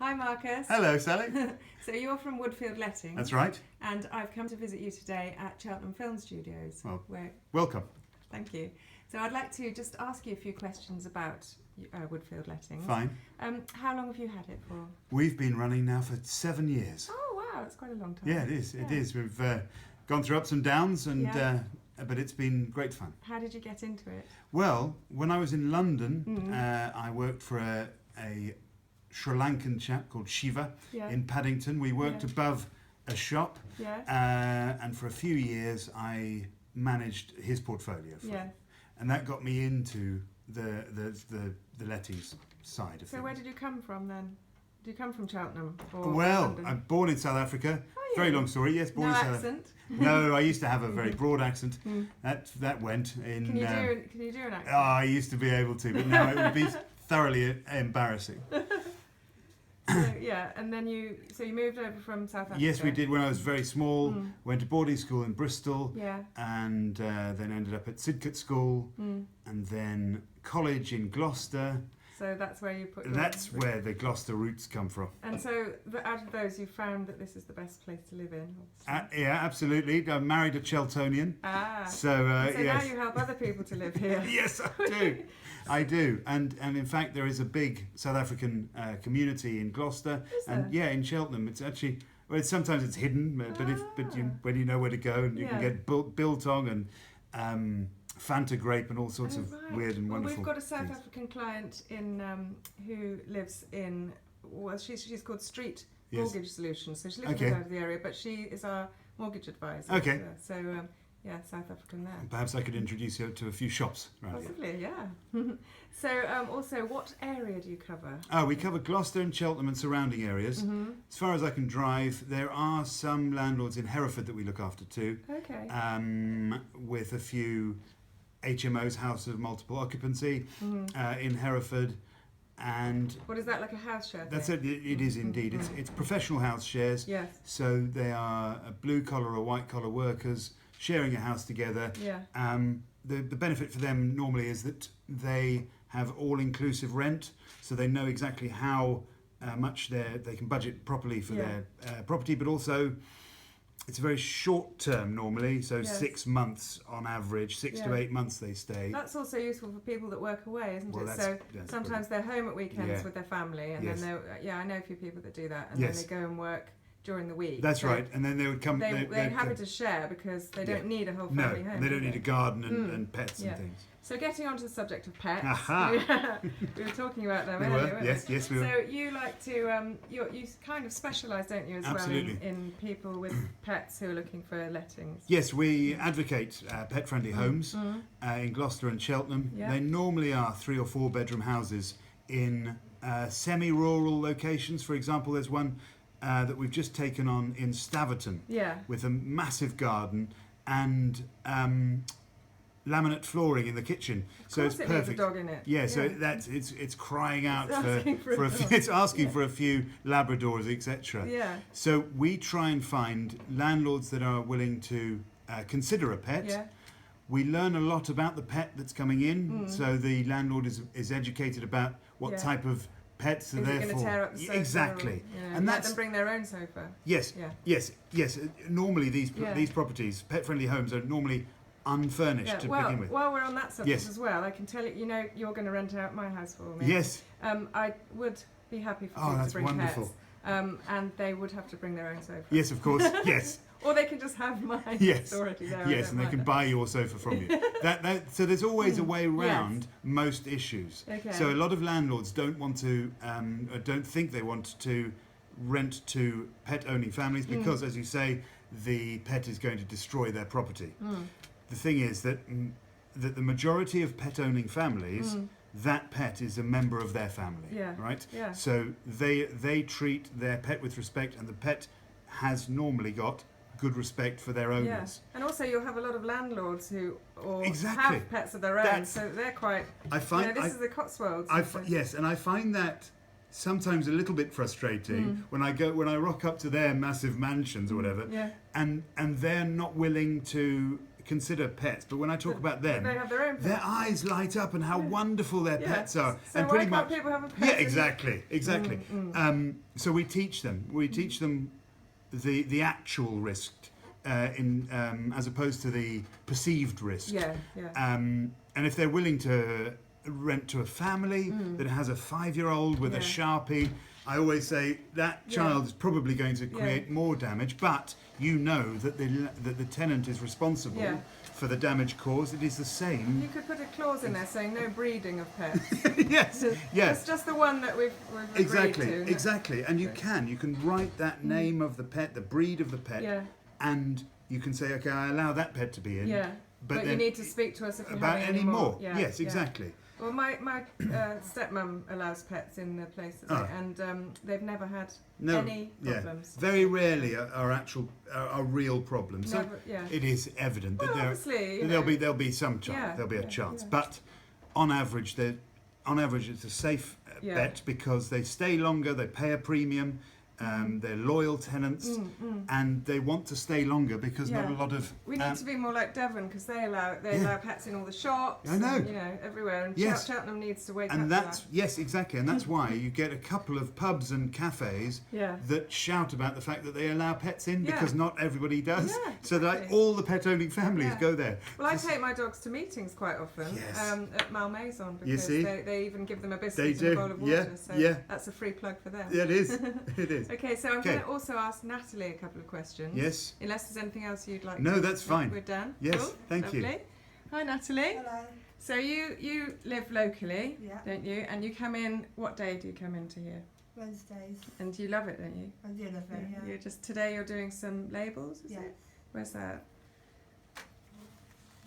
Hi Marcus. Hello, Sally. So you're from Woodfield Lettings. That's right. And I've come to visit you today at Cheltenham Film Studios. Well, where, welcome. thank you. So I'd like to just ask you a few questions about Woodfield Lettings. Fine. How long have you had it for? We've been running now for 7 years. Oh wow, that's quite a long time. Yeah, it is. It Yeah. is. We've gone through ups and downs, and Yeah. but it's been great fun. How did you get into it? Well, when I was in London, I worked for a Sri Lankan chap called Shiva Yeah. in Paddington. We worked Yeah. above a shop, Yeah. and for a few years I managed his portfolio for Yeah. him. And that got me into the lettings side of So things. where did you come from then? Did you come from Cheltenham? Or Well, London? I'm born in South Africa. Are Very you? long story. Yes, born No in South accent. No, I used to have a very broad accent. Mm. That went in. Can you do an accent? I used to be able to, but now it would be thoroughly embarrassing. So, yeah, and then you moved over from South Africa. Yes, we did when I was very small. Mm. Went to boarding school in Bristol, Yeah. and then ended up at Sidcutt School, Mm. and then college in Gloucester. So that's where you put. That's where the Gloucester roots come from. And so, out of those, you found that this is the best place to live in. Obviously. Yeah, absolutely. I married a Cheltonian, so So yes. now you help other people to live here. Yes, I do. I do, and in fact there is a big South African community in Gloucester, Is there? and yeah, in Cheltenham. It's actually sometimes it's hidden, but when you know where to go, and you can Yeah. get biltong and Fanta grape and all sorts Oh, of right. weird and Well, wonderful. we've got a South things. African client in who lives in. Well, she's called Street Yes. Mortgage Solutions. So she lives Okay. a bit out of the area, but she is our mortgage advisor. Okay. So yeah, South African there. Perhaps I could introduce you to a few shops around here. Possibly, yeah. So, also, what area do you cover? We cover Gloucester and Cheltenham and surrounding areas. Mm-hmm. As far as I can drive, there are some landlords in Hereford that we look after too. Okay. With a few HMOs, houses of multiple occupancy, in Hereford, and What is that, like a house share? that's thing? it. It is indeed. It's professional house shares. Yes. So they are blue collar or white collar workers sharing a house together. Yeah. The benefit for them normally is that they have all inclusive rent, so they know exactly how much they can budget properly for their property, but also. It's very short term normally, so Yes. 6 months on average, 6 to Yeah. 8 months they stay. That's also useful for people that work away, isn't Well, it? that's- So that's sometimes they're home at weekends Yeah. with their family, and Yes. then I know a few people that do that, and Yes. then they go and work during the week. That's So right, and then they would come. They're happy to share because they don't need a whole No, family home. they don't do need a garden and pets Yeah. and things. So getting on to the subject of pets, Aha. we were talking about them We earlier, were, weren't yes, we? yes, we were. So you like to, you kind of specialise, don't you, as Absolutely. well in people with pets who are looking for lettings? Yes, we advocate pet-friendly homes in Gloucester and Cheltenham. Yeah. They normally are 3 or 4 bedroom houses in semi-rural locations. For example, there's one that we've just taken on in Staverton Yeah. with a massive garden and laminate flooring in the kitchen. So it's Of course it needs a perfect. dog in it. Yeah, so it's crying out It's asking for a a few, dog. it's asking Yeah. for a few Labradors, etc. Yeah. So we try and find landlords that are willing to consider a pet. Yeah. We learn a lot about the pet that's coming in, so the landlord is educated about what Yeah. type of pets are Is there it going for. to tear up the sofa? Exactly, Or, and let that's them bring their own sofa. yes, Yeah. yes. Normally Yeah. these properties, pet-friendly homes, are normally unfurnished Yeah. to Well, begin with. while we're on that subject Yes. as well, I can tell you, you're going to rent out my house for me. Yes. I would be happy for Oh, people that's to bring wonderful. pets. And they would have to bring their own sofa. Yes, of course. Yes. Or they can just have mine. Yes. It's already there. I Yes, don't and they mind can that. buy your sofa from you. So there's always a way around most issues. Okay. So a lot of landlords don't want to, don't think they want to rent to pet-owning families because, as you say, the pet is going to destroy their property. The thing is that the majority of pet-owning families, that pet is a member of their family. Yeah. Right. Yeah. So they treat their pet with respect, and the pet has normally got good respect for their Yeah. owners. And also you'll have a lot of landlords who Exactly. have pets of their own, That's- so they're quite. I find this is the Cotswolds. yes, and I find that sometimes a little bit frustrating when I rock up to their massive mansions or whatever, Yeah. and they're not willing to consider pets, but when I talk about them, They have their own pets. their eyes light up and how wonderful their Yeah. pets are. So and why pretty can't much, people have a pet? yeah, exactly. So we teach them. We Mm. teach them the actual risk, as opposed to the perceived risk. Yeah, yeah. And if they're willing to rent to a family that has a 5-year-old with a Yeah. Sharpie, I always say that Yeah. child is probably going to create Yeah. more damage, but you know that the tenant is responsible Yeah. for the damage caused. It is the same. You could put a clause in there saying no breeding of pets. Yes, yes. It's just the one that we've agreed Exactly, to. exactly. And you Okay. can write that name of the pet, the breed of the pet, Yeah, and you can say, okay, I allow that pet to be in. yeah. But you then need to speak to us if you about have any more. Yeah, Yes, yeah. exactly. Well, my stepmom allows pets in the places, Oh. and they've never had No, any yeah. problems. Very rarely are real problems. So Never, yeah. it is evident Well, that obviously, you there'll know, be some chance. Yeah, There'll be a yeah, chance, yeah. but on average, it's a safe Yeah. bet because they stay longer, they pay a premium, they're loyal tenants, and they want to stay longer because not Yeah. a lot of We need to be more like Devon because they allow pets in all the shops. I know. And, you know, everywhere. And Yes. Cheltenham needs to wake up and to that's that. yes, exactly, and that's why you get a couple of pubs and cafes Yeah. that shout about the fact that they allow pets in Yeah. because not everybody does. Yeah, So that exactly. all the pet-owning families Yeah. go there. Well, I take my dogs to meetings quite often Yes. at Malmaison You because see? they even give them a They biscuit do. and a bowl of water. Yeah, So yeah. that's a free plug for them. Yeah, it is. It is. Okay, so I'm Okay. going to also ask Natalie a couple of questions. Yes. Unless there's anything else you'd like No, to that's fine. We're done? Yes, Cool? thank you. Lovely. Hi, Natalie. Hello. So you live locally, Yeah. don't you? And you come in, what day do you come into here? Wednesdays. And you love it, don't you? I do love it, yeah. You're just, today you're doing some labels, is Yes. it? Where's that?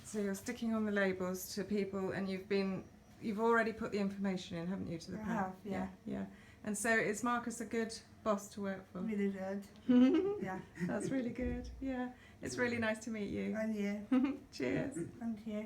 So you're sticking on the labels to people and you've already put the information in, haven't you, to the I panel? have, yeah. Yeah. And so is Marcus a good boss to work for? Really good. Yeah. That's really good. Yeah. It's really nice to meet you. And you. Cheers. Thank you.